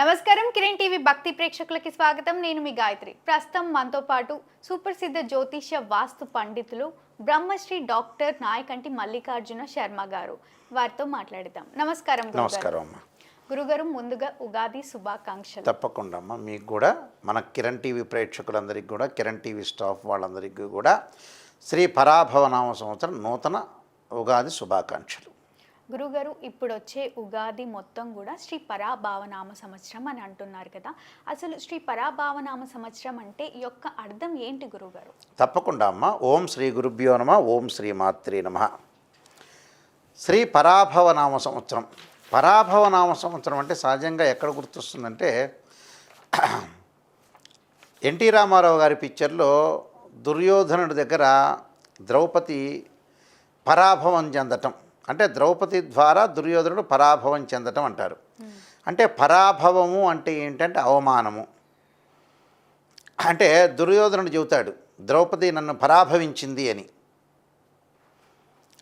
నమస్కారం కిరణ్ టీవీ భక్తి ప్రేక్షకులకి స్వాగతం. నేను మీ గాయత్రి. ప్రస్తుతం మనతో పాటు సుప్రసిద్ధ జ్యోతిష్య వాస్తు పండితులు బ్రహ్మశ్రీ డాక్టర్ నాయకంటి మల్లికార్జున శర్మ గారు. వారితో మాట్లాడదాం. నమస్కారం. నమస్కారం అమ్మా. గురుగారు, ముందుగా ఉగాది శుభాకాంక్షలు. తప్పకుండా అమ్మా. మీకు కూడా మన కిరణ్ టీవీ ప్రేక్షకులందరికీ కూడా, కిరణ్ టీవీ స్టాఫ్ వాళ్ళందరికీ కూడా శ్రీ పరాభవనామ సంవత్సరం నూతన ఉగాది శుభాకాంక్షలు. గురుగారు, ఇప్పుడు వచ్చే ఉగాది మొత్తం కూడా శ్రీ పరాభావనామ సంవత్సరం అని అంటున్నారు కదా, అసలు శ్రీ పరాభావనామ సంవత్సరం అంటే ఈ యొక్క అర్థం ఏంటి గురుగారు? తప్పకుండా అమ్మ. ఓం శ్రీ గురుభ్యో నమః. ఓం శ్రీ మాత్రే నమః. శ్రీ పరాభవనామ సంవత్సరం. పరాభవనామ సంవత్సరం అంటే సహజంగా ఎక్కడ గుర్తొస్తుందంటే ఎన్టీ రామారావు గారి పిక్చర్లో దుర్యోధనుడి దగ్గర ద్రౌపది పరాభవం చెందటం, అంటే ద్రౌపది ద్వారా దుర్యోధనుడు పరాభవం చెందటం అంటారు. అంటే పరాభవము అంటే ఏంటంటే అవమానము. అంటే దుర్యోధనుడు చెబుతాడు ద్రౌపది నన్ను పరాభవించింది అని.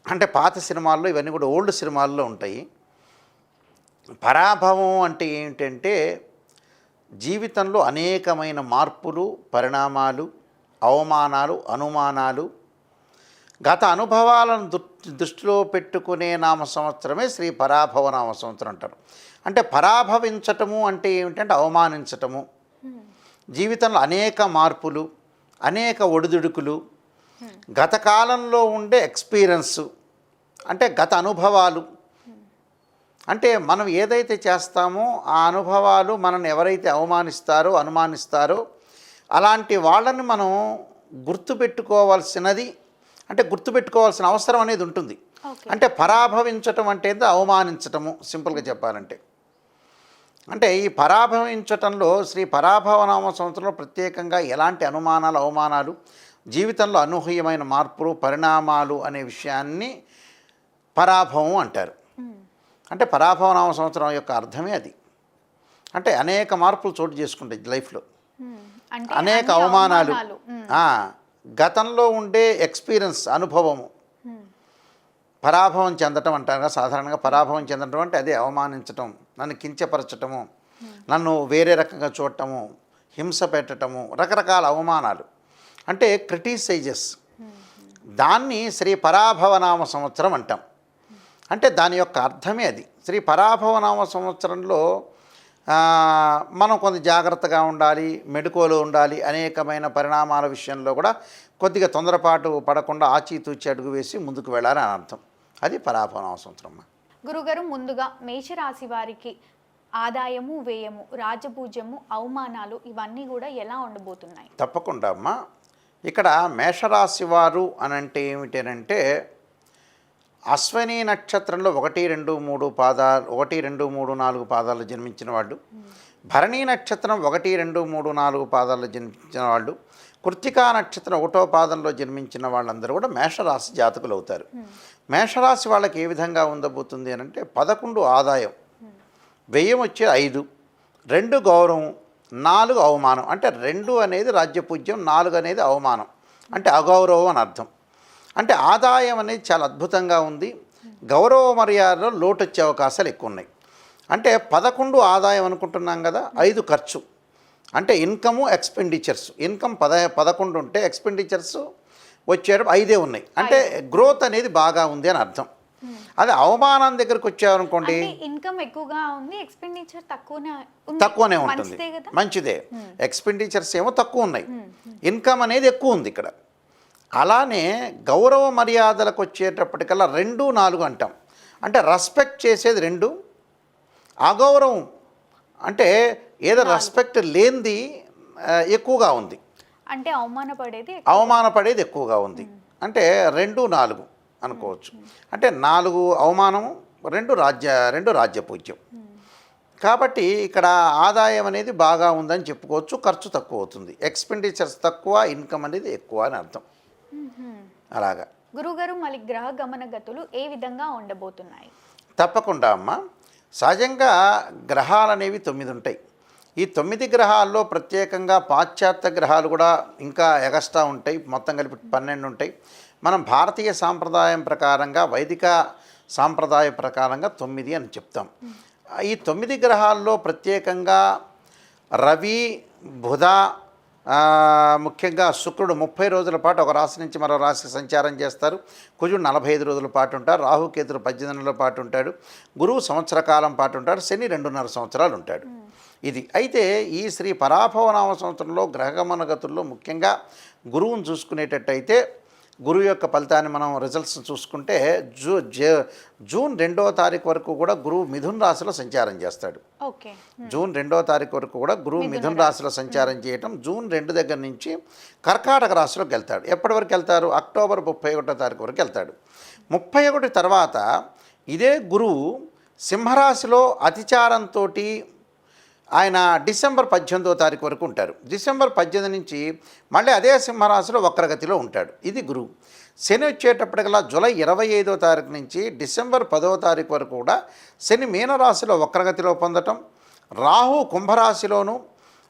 అంటే పాత సినిమాల్లో ఇవన్నీ కూడా ఓల్డ్ సినిమాల్లో ఉంటాయి. పరాభవం అంటే ఏంటంటే జీవితంలో అనేకమైన మార్పులు, పరిణామాలు, అవమానాలు, అనుమానాలు, గత అనుభవాలను దృష్టిలో పెట్టుకునే నామ సంవత్సరమే శ్రీ పరాభవనామ సంవత్సరం అంటారు. అంటే పరాభవించటము అంటే ఏమిటంటే అవమానించటము. జీవితంలో అనేక మార్పులు, అనేక ఒడిదుడుకులు, గత కాలంలో ఉండే ఎక్స్పీరియన్సు, అంటే గత అనుభవాలు. అంటే మనం ఏదైతే చేస్తామో ఆ అనుభవాలు మనల్ని ఎవరైతే అవమానిస్తారో, అనుమానిస్తారో అలాంటి వాళ్ళని మనం గుర్తుపెట్టుకోవాల్సినది, అంటే గుర్తుపెట్టుకోవాల్సిన అవసరం అనేది ఉంటుంది. అంటే పరాభవించటం అంటే అవమానించటము, సింపుల్గా చెప్పాలంటే. అంటే ఈ పరాభవించటంలో శ్రీ పరాభవనామ సంవత్సరంలో ప్రత్యేకంగా ఎలాంటి అనుమానాలు, అవమానాలు, జీవితంలో అనూహ్యమైన మార్పులు, పరిణామాలు అనే విషయాన్ని పరాభవం అంటారు. అంటే పరాభవనామ సంవత్సరం యొక్క అర్థమే అది. అంటే అనేక మార్పులు చోటు చేసుకుంటాయి లైఫ్లో, అనేక అవమానాలు, గతంలో ఉండే ఎక్స్పీరియన్స్, అనుభవము. పరాభవం చెందటం అంటారు కదా సాధారణంగా. పరాభవం చెందటం అంటే అదే అవమానించటం, నన్ను కించపరచటము, నన్ను వేరే రకంగా చూడటము, హింస పెట్టటము, రకరకాల అవమానాలు, అంటే క్రిటిసైజెస్. దాన్ని శ్రీ పరాభవనామ సంవత్సరం అంటాం. అంటే దాని యొక్క అర్థమే అది. శ్రీ పరాభవనామ సంవత్సరంలో మనం కొంత జాగ్రత్తగా ఉండాలి, మెడుకోలు ఉండాలి. అనేకమైన పరిణామాల విషయంలో కూడా కొద్దిగా తొందరపాటు పడకుండా ఆచితూచి అడుగు వేసి ముందుకు వెళ్ళాలి అని అర్థం. అది పరాభవనామ సంవత్సరం. గురుగారు, ముందుగా మేషరాశి వారికి ఆదాయము, వ్యయము, రాజపూజ్యము, అవమానాలు ఇవన్నీ కూడా ఎలా ఉండబోతున్నాయి? తప్పకుండా అమ్మ. ఇక్కడ మేషరాశి వారు అని అంటే ఏమిటంటే అశ్వని నక్షత్రంలో 1, 2, 3 పాదాలు, 1, 2, 3, 4 పాదాలు జన్మించిన వాళ్ళు, భరణీ నక్షత్రం 1, 2, 3, 4 పాదాల్లో జన్మించిన వాళ్ళు, కృత్తికా నక్షత్రం 1వ పాదంలో జన్మించిన వాళ్ళందరూ కూడా మేషరాశి జాతకులు అవుతారు. మేషరాశి వాళ్ళకి ఏ విధంగా ఉండబోతుంది అని అంటే 11 ఆదాయం, వ్యయం వచ్చే 5, 2 గౌరవం, 4 అవమానం. అంటే 2 అనేది రాజ్యపూజ్యం, 4 అనేది అవమానం, అంటే అగౌరవం అని అర్థం. అంటే ఆదాయం అనేది చాలా అద్భుతంగా ఉంది. గౌరవ మర్యాదలో లోటు వచ్చే అవకాశాలు ఎక్కువ ఉన్నాయి. అంటే 11 ఆదాయం అనుకుంటున్నాం కదా, 5 ఖర్చు. అంటే ఇన్కము, ఎక్స్పెండిచర్స్. ఇన్కమ్ 11 ఉంటే ఎక్స్పెండిచర్స్ వచ్చేటప్పుడు 5 ఉన్నాయి. అంటే గ్రోత్ అనేది బాగా ఉంది అని అర్థం. అదే అవమానం దగ్గరకు వచ్చారనుకోండి, ఇన్కమ్ ఎక్కువగా ఉంది, ఎక్స్పెండిచర్ తక్కువనే ఉంటుంది. మంచిదే. ఎక్స్పెండిచర్స్ ఏమో తక్కువ ఉన్నాయి, ఇన్కమ్ అనేది ఎక్కువ ఉంది ఇక్కడ. అలానే గౌరవ మర్యాదలకు వచ్చేటప్పటికల్లా 2, 4 అంటాం. అంటే రెస్పెక్ట్ చేసేది 2, అగౌరవం అంటే ఏదో రెస్పెక్ట్ లేనిది ఎక్కువగా ఉంది, అంటే అవమానపడేది ఎక్కువగా ఉంది. అంటే 2, 4 అనుకోవచ్చు. అంటే 4 అవమానము, 2 రాజ్యపూజ్యం. కాబట్టి ఇక్కడ ఆదాయం అనేది బాగా ఉందని చెప్పుకోవచ్చు. ఖర్చు తక్కువ అవుతుంది, ఎక్స్పెండిచర్స్ తక్కువ, ఇన్కమ్ అనేది ఎక్కువ అని అర్థం. అలాగా గురుగారు, మళ్ళీ గ్రహ గమన గతులు ఏ విధంగా ఉండబోతున్నాయి? తప్పకుండా అమ్మ. సహజంగా గ్రహాలు అనేవి 9 ఉంటాయి. ఈ 9 గ్రహాల్లో ప్రత్యేకంగా పాశ్చాత్య గ్రహాలు కూడా ఇంకా ఎగస్ట్రా ఉంటాయి. మొత్తం కలిపి 12 ఉంటాయి. మనం భారతీయ సాంప్రదాయం ప్రకారంగా, వైదిక సాంప్రదాయ ప్రకారంగా 9 అని చెప్తాం. ఈ 9 గ్రహాల్లో ప్రత్యేకంగా రవి, బుధ, ముఖ్యంగా శుక్రుడు 30 రోజుల పాటు ఒక రాశి నుంచి మరో రాశికి సంచారం చేస్తారు. కుజుడు 45 రోజుల పాటు ఉంటారు. రాహుకేతుడు 18 నెలల పాటు ఉంటాడు. గురువు సంవత్సర కాలం పాటు ఉంటాడు. శని 2.5 సంవత్సరాలు ఉంటాడు. ఇది అయితే ఈ శ్రీ పరాభవనామ సంవత్సరంలో గ్రహగమన గతుల్లో ముఖ్యంగా గురువును చూసుకునేటట్టయితే గురువు యొక్క ఫలితాన్ని మనం రిజల్ట్స్ చూసుకుంటే జూన్ 2వ తారీఖు వరకు కూడా గురువు మిథున రాశిలో సంచారం చేస్తాడు. ఓకే. జూన్ 2వ తారీఖు వరకు కూడా గురువు మిథున రాశిలో సంచారం చేయటం, జూన్ 2 దగ్గర నుంచి కర్కాటక రాశిలోకి వెళ్తాడు. ఎప్పటి వరకు వెళ్తారు? అక్టోబర్ 31వ తారీఖు వరకు వెళ్తాడు. 31 తర్వాత ఇదే గురువు సింహరాశిలో అతిచారంతో ఆయన డిసెంబర్ 18వ తారీఖు వరకు ఉంటారు. డిసెంబర్ 18 నుంచి మళ్ళీ అదే సింహరాశిలో వక్రగతిలో ఉంటాడు. ఇది గురువు. శని వచ్చేటప్పటికల్లా జూలై 25వ తారీఖు నుంచి డిసెంబర్ 10వ తారీఖు వరకు కూడా శని మీనరాశిలో వక్రగతిలో పొందటం, రాహు కుంభరాశిలోను,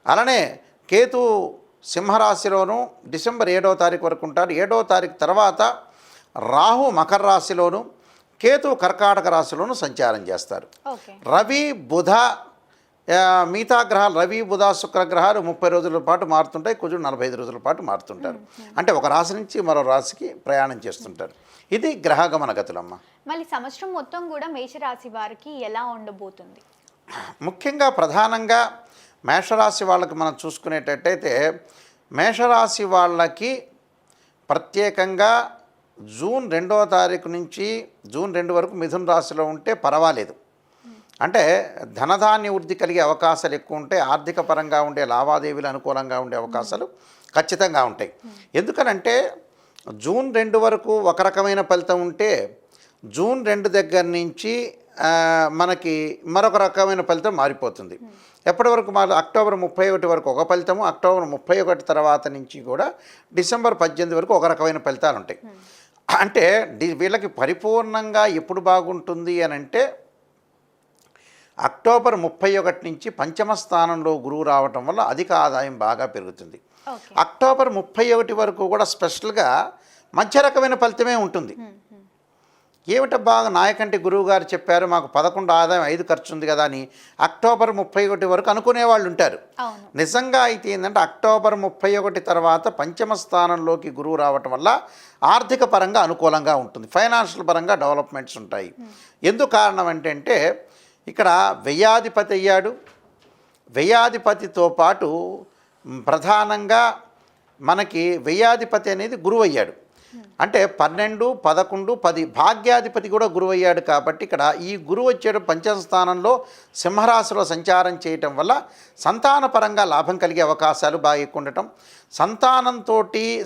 అలానే కేతు సింహరాశిలోను డిసెంబర్ 7వ తారీఖు వరకు ఉంటాడు. 7వ తారీఖు తర్వాత రాహు మకర రాశిలోను, కేతు కర్కాటక రాశిలోను సంచారం చేస్తారు. రవి, బుధ, మిగతా గ్రహాలు రవి, బుధ, శుక్ర గ్రహాలు 30 రోజుల పాటు మారుతుంటాయి. కుజుడు 45 రోజుల పాటు మారుతుంటారు. అంటే ఒక రాశి నుంచి మరో రాశికి ప్రయాణం చేస్తుంటారు. ఇది గ్రహగమన గతులమ్మ. మళ్ళీ సంవత్సరం మొత్తం కూడా మేషరాశి వారికి ఎలా ఉండబోతుంది? ముఖ్యంగా ప్రధానంగా మేషరాశి వాళ్ళకి మనం చూసుకునేటట్టయితే మేషరాశి వాళ్ళకి ప్రత్యేకంగా జూన్ 2వ తారీఖు నుంచి జూన్ 2 వరకు మిథున రాశిలో ఉంటే పర్వాలేదు. అంటే ధనధాన్య వృద్ధి కలిగే అవకాశాలు ఎక్కువ ఉంటాయి. ఆర్థిక పరంగా ఉండే లావాదేవీలు అనుకూలంగా ఉండే అవకాశాలు ఖచ్చితంగా ఉంటాయి. ఎందుకనంటే జూన్ 2 వరకు ఒక రకమైన ఫలితం ఉంటే జూన్ 2 దగ్గర నుంచి మనకి మరొక రకమైన ఫలితం మారిపోతుంది. ఎప్పటి వరకు అక్టోబర్ 31 వరకు ఒక ఫలితము, అక్టోబర్ 31 తర్వాత నుంచి కూడా డిసెంబర్ 18 వరకు ఒక రకమైన ఫలితాలు ఉంటాయి. అంటే వీళ్ళకి పరిపూర్ణంగా ఎప్పుడు బాగుంటుంది అని అంటే అక్టోబర్ 31 నుంచి పంచమ స్థానంలో గురువు రావటం వల్ల అధిక ఆదాయం బాగా పెరుగుతుంది. అక్టోబర్ 31 వరకు కూడా స్పెషల్గా మధ్య రకమైన ఫలితమే ఉంటుంది. ఏమిట బాగా నాయకంటి గురువు గారు చెప్పారు మాకు 11 ఆదాయం 5 ఖర్చు ఉంది కదా అని అక్టోబర్ 31 వరకు అనుకునే వాళ్ళు ఉంటారు. నిజంగా అయితే ఏంటంటే అక్టోబర్ 31 తర్వాత పంచమ స్థానంలోకి గురువు రావటం వల్ల ఆర్థిక పరంగా అనుకూలంగా ఉంటుంది. ఫైనాన్షియల్ పరంగా డెవలప్మెంట్స్ ఉంటాయి. ఎందుకు కారణం అంటే ఇక్కడ వ్యయాధిపతి అయ్యాడు. వ్యయాధిపతితో పాటు ప్రధానంగా మనకి వ్యయాధిపతి అనేది గురువు అయ్యాడు. అంటే 12, 11, 10 భాగ్యాధిపతి కూడా గురువు అయ్యాడు. కాబట్టి ఇక్కడ ఈ గురువు వచ్చేడు పంచమ స్థానంలో సింహరాశిలో సంచారం చేయటం వల్ల సంతానపరంగా లాభం కలిగే అవకాశాలు బాగా ఎక్కువ ఉండటం,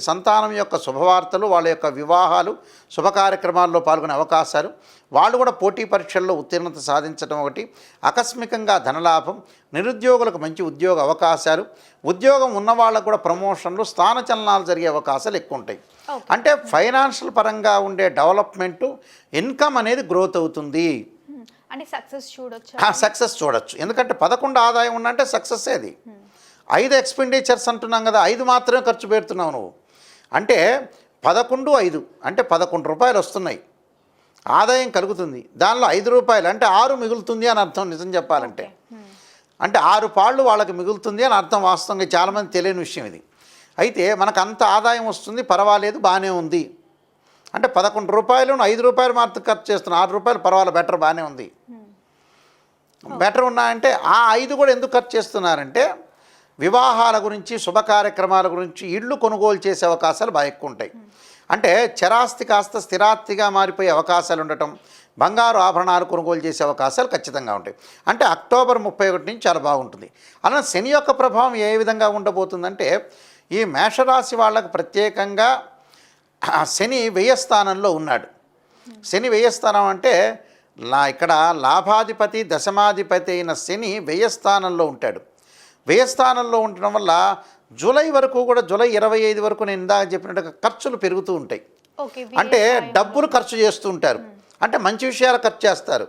సంతానం యొక్క శుభవార్తలు, వాళ్ళ యొక్క వివాహాలు, శుభ కార్యక్రమాల్లో పాల్గొనే అవకాశాలు, వాళ్ళు కూడా పోటీ పరీక్షల్లో ఉత్తీర్ణత సాధించడం ఒకటి, ఆకస్మికంగా ధనలాభం, నిరుద్యోగులకు మంచి ఉద్యోగ అవకాశాలు, ఉద్యోగం ఉన్న వాళ్ళకు కూడా ప్రమోషన్లు, స్థానచలనాలు జరిగే అవకాశాలు ఎక్కువ ఉంటాయి. అంటే ఫైనాన్షియల్ పరంగా ఉండే డెవలప్మెంటు, ఇన్కమ్ అనేది గ్రోత్ అవుతుంది. అంటే సక్సెస్ చూడొచ్చు. ఎందుకంటే 11 ఆదాయం ఉన్నంటే సక్సెస్ అది. 5 ఎక్స్పెండిచర్స్ అంటున్నాం కదా, 5 మాత్రమే ఖర్చు పెడుతున్నావు నువ్వు. అంటే 11, 5 అంటే 11 రూపాయలు వస్తున్నాయి, ఆదాయం కలుగుతుంది. దానిలో 5 రూపాయలు అంటే 6 మిగులుతుంది అని అర్థం. నిజం చెప్పాలంటే అంటే 6 పాళ్ళు వాళ్ళకి మిగులుతుంది అని అర్థం. వాస్తవంగా చాలామంది తెలియని విషయం ఇది. అయితే మనకు అంత ఆదాయం వస్తుంది, పర్వాలేదు, బాగానే ఉంది. అంటే 11 రూపాయలు 5 రూపాయలు మాత్రం ఖర్చు చేస్తున్నాం, 6 రూపాయలు పర్వాలేదు, బెటర్, బాగానే ఉంది, బెటర్ ఉన్నాయంటే ఆ 5 కూడా ఎందుకు ఖర్చు చేస్తున్నారంటే వివాహాల గురించి, శుభ కార్యక్రమాల గురించి, ఇళ్ళు కొనుగోలు చేసే అవకాశాలు బాగా ఎక్కువ ఉంటాయి. అంటే చరాస్తి కాస్త స్థిరాస్తిగా మారిపోయే అవకాశాలు ఉండటం, బంగారు ఆభరణాలు కొనుగోలు చేసే అవకాశాలు ఖచ్చితంగా ఉంటాయి. అంటే అక్టోబర్ 31 నుంచి చాలా బాగుంటుంది. అలా శని యొక్క ప్రభావం ఏ విధంగా ఉండబోతుందంటే ఈ మేషరాశి వాళ్ళకు ప్రత్యేకంగా శని వ్యయస్థానంలో ఉన్నాడు. శని వ్యయస్థానం అంటే ఇక్కడ లాభాధిపతి, దశమాధిపతి అయిన శని వ్యయస్థానంలో ఉంటాడు. వ్యయస్థానంలో ఉండటం వల్ల జూలై వరకు కూడా, జూలై 25 వరకు నేను ఇందాక చెప్పినట్టుగా ఖర్చులు పెరుగుతూ ఉంటాయి. అంటే డబ్బులు ఖర్చు చేస్తూ ఉంటారు. అంటే మంచి విషయాలు ఖర్చు చేస్తారు.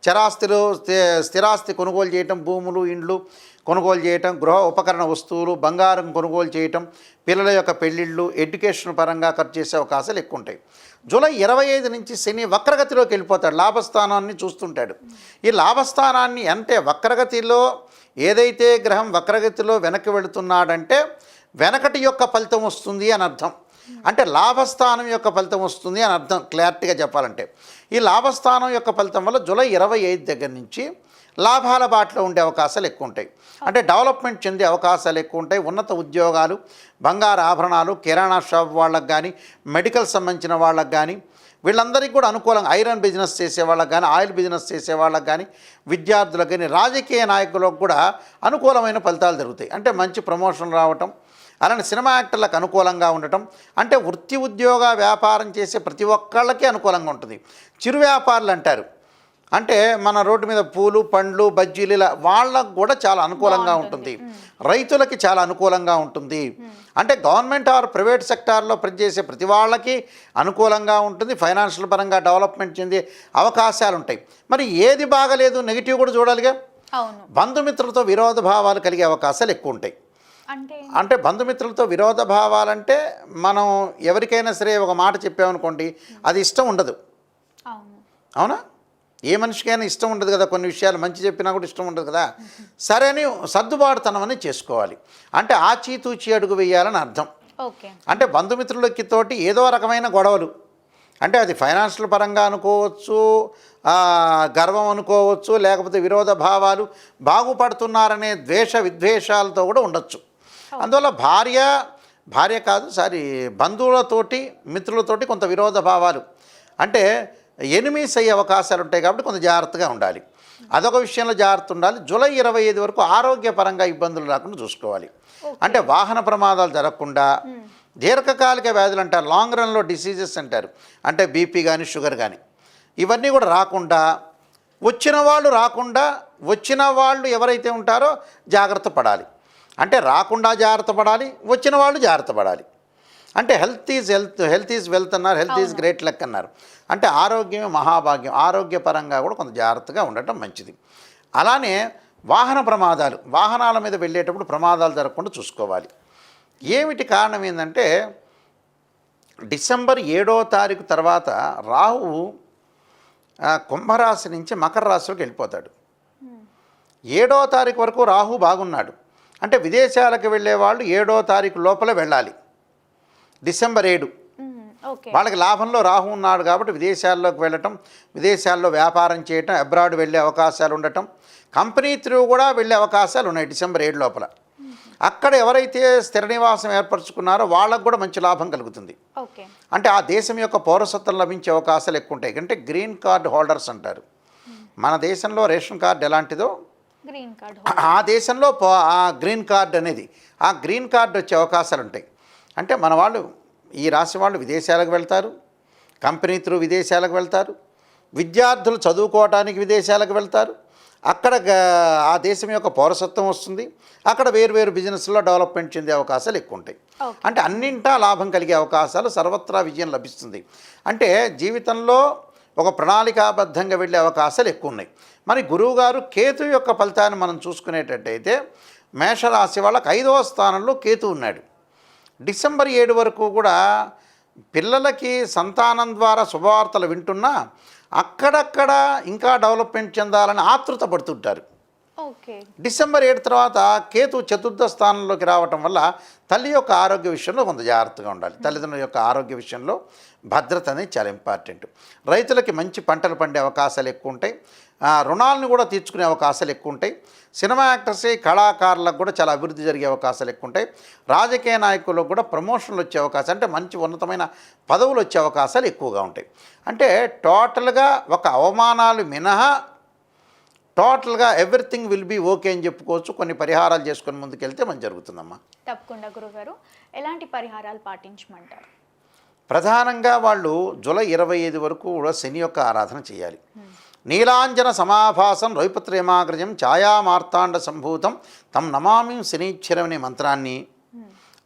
స్థిరాస్తి కొనుగోలు చేయటం, భూములు, ఇండ్లు కొనుగోలు చేయటం, గృహ ఉపకరణ వస్తువులు, బంగారం కొనుగోలు చేయటం, పిల్లల యొక్క పెళ్ళిళ్ళు, ఎడ్యుకేషన్ పరంగా ఖర్చు చేసే అవకాశాలు ఎక్కువ ఉంటాయి. జూలై 25 నుంచి శని వక్రగతిలోకి వెళ్ళిపోతాడు, లాభస్థానాన్ని చూస్తుంటాడు. ఈ లాభస్థానాన్ని అంటే వక్రగతిలో ఏదైతే గ్రహం వక్రగతిలో వెనక్కి వెళుతున్నాడంటే వెనకటి యొక్క ఫలితం వస్తుంది అని అర్థం. అంటే లాభస్థానం యొక్క ఫలితం వస్తుంది అని అర్థం, క్లారిటీగా చెప్పాలంటే. ఈ లాభస్థానం యొక్క ఫలితం వల్ల జూలై 25 దగ్గర నుంచి లాభాల బాటలో ఉండే అవకాశాలు ఎక్కువ ఉంటాయి. అంటే డెవలప్మెంట్ చెందే అవకాశాలు ఎక్కువ ఉంటాయి. ఉన్నత ఉద్యోగాలు, బంగారు ఆభరణాలు, కిరాణా షాప్ వాళ్ళకి కానీ, మెడికల్ సంబంధించిన వాళ్ళకి కానీ, వీళ్ళందరికీ కూడా అనుకూలంగా, ఐరన్ బిజినెస్ చేసే వాళ్ళకి కానీ, ఆయిల్ బిజినెస్ చేసే వాళ్ళకి కానీ, విద్యార్థులకు కానీ, రాజకీయ నాయకులకు కూడా అనుకూలమైన ఫలితాలు జరుగుతాయి. అంటే మంచి ప్రమోషన్ రావటం, అలానే సినిమా యాక్టర్లకు అనుకూలంగా ఉండటం, అంటే వృత్తి ఉద్యోగ వ్యాపారం చేసే ప్రతి ఒక్కళ్ళకి అనుకూలంగా ఉంటుంది. చిరు వ్యాపారులు అంటారు, అంటే మన రోడ్డు మీద పూలు, పండ్లు, బజ్జీలు ఇలా వాళ్ళకు కూడా చాలా అనుకూలంగా ఉంటుంది. రైతులకి చాలా అనుకూలంగా ఉంటుంది. అంటే గవర్నమెంట్ ఆర్ ప్రైవేట్ సెక్టార్లో పనిచేసే ప్రతి వాళ్ళకి అనుకూలంగా ఉంటుంది. ఫైనాన్షియల్ పరంగా డెవలప్మెంట్ చెందే అవకాశాలు ఉంటాయి. మరి ఏది బాగలేదు, నెగిటివ్ కూడా చూడాలిగా. బంధుమిత్రులతో విరోధ భావాలు కలిగే అవకాశాలు ఎక్కువ ఉంటాయి. అంటే బంధుమిత్రులతో విరోధ భావాలంటే మనం ఎవరికైనా సరే ఒక మాట చెప్పామనుకోండి, అది ఇష్టం ఉండదు. అవునా? ఏ మనిషికైనా ఇష్టం ఉండదు కదా, కొన్ని విషయాలు మంచి చెప్పినా కూడా ఇష్టం ఉండదు కదా. సరే అని సర్దుబాటుతనం అని చేసుకోవాలి. అంటే ఆచితూచి అడుగు వేయాలని అర్థం. అంటే బంధుమిత్రులకి తోటి ఏదో రకమైన గొడవలు, అంటే అది ఫైనాన్షియల్ పరంగా అనుకోవచ్చు, గర్వం అనుకోవచ్చు, లేకపోతే విరోధ భావాలు, బాగుపడుతున్నారనే ద్వేష విద్వేషాలతో కూడా ఉండొచ్చు. అందువల్ల భార్య కాదు బంధువులతోటి, మిత్రులతోటి కొంత విరోధ భావాలు, అంటే ఎనిమీస్ అయ్యే అవకాశాలు ఉంటాయి. కాబట్టి కొంత జాగ్రత్తగా ఉండాలి. అదొక విషయంలో జాగ్రత్త ఉండాలి. జూలై 25 వరకు ఆరోగ్యపరంగా ఇబ్బందులు రాకుండా చూసుకోవాలి. అంటే వాహన ప్రమాదాలు జరగకుండా, దీర్ఘకాలిక వ్యాధులు అంటారు, లాంగ్ రన్లో డిసీజెస్ అంటారు, అంటే బీపీ కానీ, షుగర్ కానీ, ఇవన్నీ కూడా రాకుండా, వచ్చిన వాళ్ళు ఎవరైతే ఉంటారో జాగ్రత్త పడాలి. అంటే రాకుండా జాగ్రత్త పడాలి, వచ్చిన వాళ్ళు జాగ్రత్త పడాలి. అంటే హెల్త్ ఈజ్ వెల్త్ అన్నారు, హెల్త్ ఈజ్ గ్రేట్ లక్ అన్నారు. అంటే ఆరోగ్యమే మహాభాగ్యం. ఆరోగ్యపరంగా కూడా కొంత జాగ్రత్తగా ఉండటం మంచిది. అలానే వాహనాల మీద వెళ్ళేటప్పుడు ప్రమాదాలు జరగకుండా చూసుకోవాలి. ఏమిటి కారణం ఏంటంటే డిసెంబర్ 7వ తారీఖు తర్వాత రాహువు కుంభరాశి నుంచి మకర రాశిలోకి వెళ్ళిపోతాడు. 7వ తారీఖు వరకు రాహు బాగున్నాడు. అంటే విదేశాలకు వెళ్ళే వాళ్ళు 7వ తారీఖు లోపల వెళ్ళాలి. డిసెంబర్ 7 వాళ్ళకి లాభంలో రాహు ఉన్నాడు కాబట్టి విదేశాల్లోకి వెళ్ళటం, విదేశాల్లో వ్యాపారం చేయటం, అబ్రాడ్ వెళ్ళే అవకాశాలు ఉండటం, కంపెనీ త్రూ కూడా వెళ్ళే అవకాశాలు ఉన్నాయి డిసెంబర్ 7 లోపల. అక్కడ ఎవరైతే స్థిర నివాసం ఏర్పరచుకున్నారో వాళ్ళకు కూడా మంచి లాభం కలుగుతుంది. అంటే ఆ దేశం యొక్క పౌరసత్వం లభించే అవకాశాలు ఎక్కువ ఉంటాయి. అంటే గ్రీన్ కార్డ్ హోల్డర్స్ అంటారు. మన దేశంలో రేషన్ కార్డు ఎలాంటిదో ఆ దేశంలో ఆ గ్రీన్ కార్డ్ అనేది, ఆ గ్రీన్ కార్డు వచ్చే అవకాశాలు ఉంటాయి. అంటే మన వాళ్ళు, ఈ రాశి వాళ్ళు విదేశాలకు వెళ్తారు, కంపెనీ త్రూ విదేశాలకు వెళ్తారు, విద్యార్థులు చదువుకోవడానికి విదేశాలకు వెళ్తారు. అక్కడ ఆ దేశం యొక్క పౌరసత్వం వస్తుంది. అక్కడ వేరు బిజినెస్లో డెవలప్మెంట్ చెందే అవకాశాలు ఎక్కువ ఉంటాయి. అంటే అన్నింటా లాభం కలిగే అవకాశాలు, సర్వత్రా విజయం లభిస్తుంది. అంటే జీవితంలో ఒక ప్రణాళికాబద్ధంగా వెళ్ళే అవకాశాలు ఎక్కువ ఉన్నాయి. మరి గురువుగారు కేతు యొక్క ఫలితాన్ని మనం చూసుకునేటట్టయితే మేషరాశి వాళ్ళకి 5వ స్థానంలో కేతు ఉన్నాడు. డిసెంబర్ 7 వరకు కూడా పిల్లలకి సంతానం ద్వారా శుభవార్తలు వింటున్నా అక్కడక్కడ ఇంకా డెవలప్మెంట్ చెందాలని ఆతృత పడుతుంటారు. డిసెంబర్ 7 తర్వాత కేతు 4వ స్థానంలోకి రావటం వల్ల తల్లి యొక్క ఆరోగ్య విషయంలో కొంత జాగ్రత్తగా ఉండాలి. తల్లిదండ్రుల యొక్క ఆరోగ్య విషయంలో భద్రత అనేది చాలా ఇంపార్టెంట్. రైతులకి మంచి పంటలు పండే అవకాశాలు ఎక్కువ ఉంటాయి. రుణాలను కూడా తీర్చుకునే అవకాశాలు ఎక్కువ ఉంటాయి. సినిమా యాక్టర్స్, కళాకారులకు కూడా చాలా అభివృద్ధి జరిగే అవకాశాలు ఎక్కువ ఉంటాయి. రాజకీయ నాయకులకు కూడా ప్రమోషన్లు వచ్చే అవకాశం, అంటే మంచి ఉన్నతమైన పదవులు వచ్చే అవకాశాలు ఎక్కువగా ఉంటాయి. అంటే టోటల్గా ఒక అవమానాలు మినహా టోటల్గా ఎవ్రీథింగ్ విల్ బీ ఓకే అని చెప్పుకోవచ్చు. కొన్ని పరిహారాలు చేసుకొని ముందుకెళ్తే మంచి జరుగుతుందమ్మా. తప్పకుండా గురుగారు, ఎలాంటి పరిహారాలు పాటించమంటారు? ప్రధానంగా వాళ్ళు జూలై 25 వరకు కూడా శని యొక్క ఆరాధన చేయాలి. నీలాంజన సమాభాసం రవిపుత్రేమాగ్రజం ఛాయామార్తాండ సంభూతం తం నమామి శనీశ్వరం అనే మంత్రాన్ని,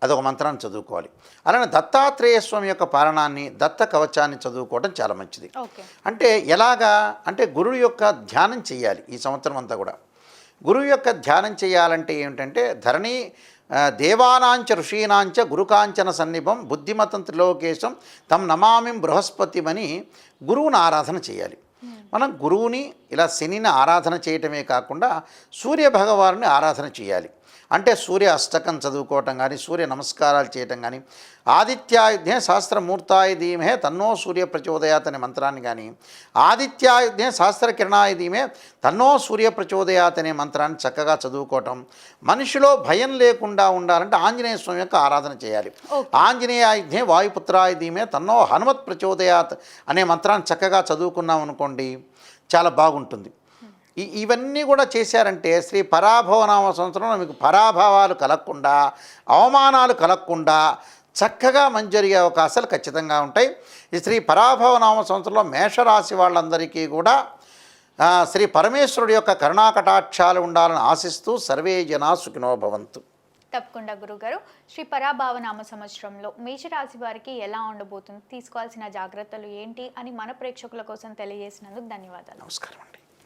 అదొక మంత్రాన్ని చదువుకోవాలి. అలానే దత్తాత్రేయ స్వామి యొక్క పారాయణాన్ని, దత్త కవచాన్ని చదువుకోవడం చాలా మంచిది. ఓకే. అంటే ఎలాగా అంటే గురువు యొక్క ధ్యానం చేయాలి ఈ సంవత్సరం అంతా కూడా. గురువు యొక్క ధ్యానం చేయాలంటే ఏమిటంటే దేవానాంచ ఋషీనాంచ గురుకాంచన సన్నిభం బుద్ధిమతం త్రిలోకేశం తం నమామిం బృహస్పతిమని గురువుని ఆరాధన చేయాలి. మనం గురువుని ఇలా శనిని ఆరాధన చేయటమే కాకుండా సూర్య భగవానుని ఆరాధన చేయాలి. అంటే సూర్య అష్టకం చదువుకోవటం కానీ, సూర్య నమస్కారాలు చేయటం కానీ, ఆదిత్యాయుధ్నే సహస్రమూర్తాయ ధీమహే తన్నో సూర్య ప్రచోదయాత్ అనే మంత్రాన్ని కానీ, ఆదిత్యాయుధ్నే సహస్రకిరణాయ ధీమే తన్నో సూర్య ప్రచోదయాత్ అనే మంత్రాన్ని చక్కగా చదువుకోవటం. మనిషిలో భయం లేకుండా ఉండాలంటే ఆంజనేయ స్వామి యొక్క ఆరాధన చేయాలి. ఆంజనేయాయుధ్నే వాయుపుత్రాయ ధీమే తన్నో హనుమత్ ప్రచోదయాత్ అనే మంత్రాన్ని చక్కగా చదువుకున్నాం అనుకోండి, చాలా బాగుంటుంది. ఇవన్నీ కూడా చేశారంటే శ్రీ పరాభవనామ సంవత్సరంలో మీకు పరాభవాలు కలగకుండా, అవమానాలు కలగకుండా చక్కగా మంచి జరిగే అవకాశాలు ఖచ్చితంగా ఉంటాయి. ఈ శ్రీ పరాభవనామ సంవత్సరంలో మేషరాశి వాళ్ళందరికీ కూడా శ్రీ పరమేశ్వరుడి యొక్క కరుణాకటాక్షాలు ఉండాలని ఆశిస్తూ సర్వే జనా సుఖినో భవంతు. తప్పకుండా గురుగారు, శ్రీ పరాభవనామ సంవత్సరంలో మేషరాశి వారికి ఎలా ఉండబోతుంది, తీసుకోవాల్సిన జాగ్రత్తలు ఏంటి అని మన ప్రేక్షకుల కోసం తెలియజేసినందుకు ధన్యవాదాలు. నమస్కారం అండి.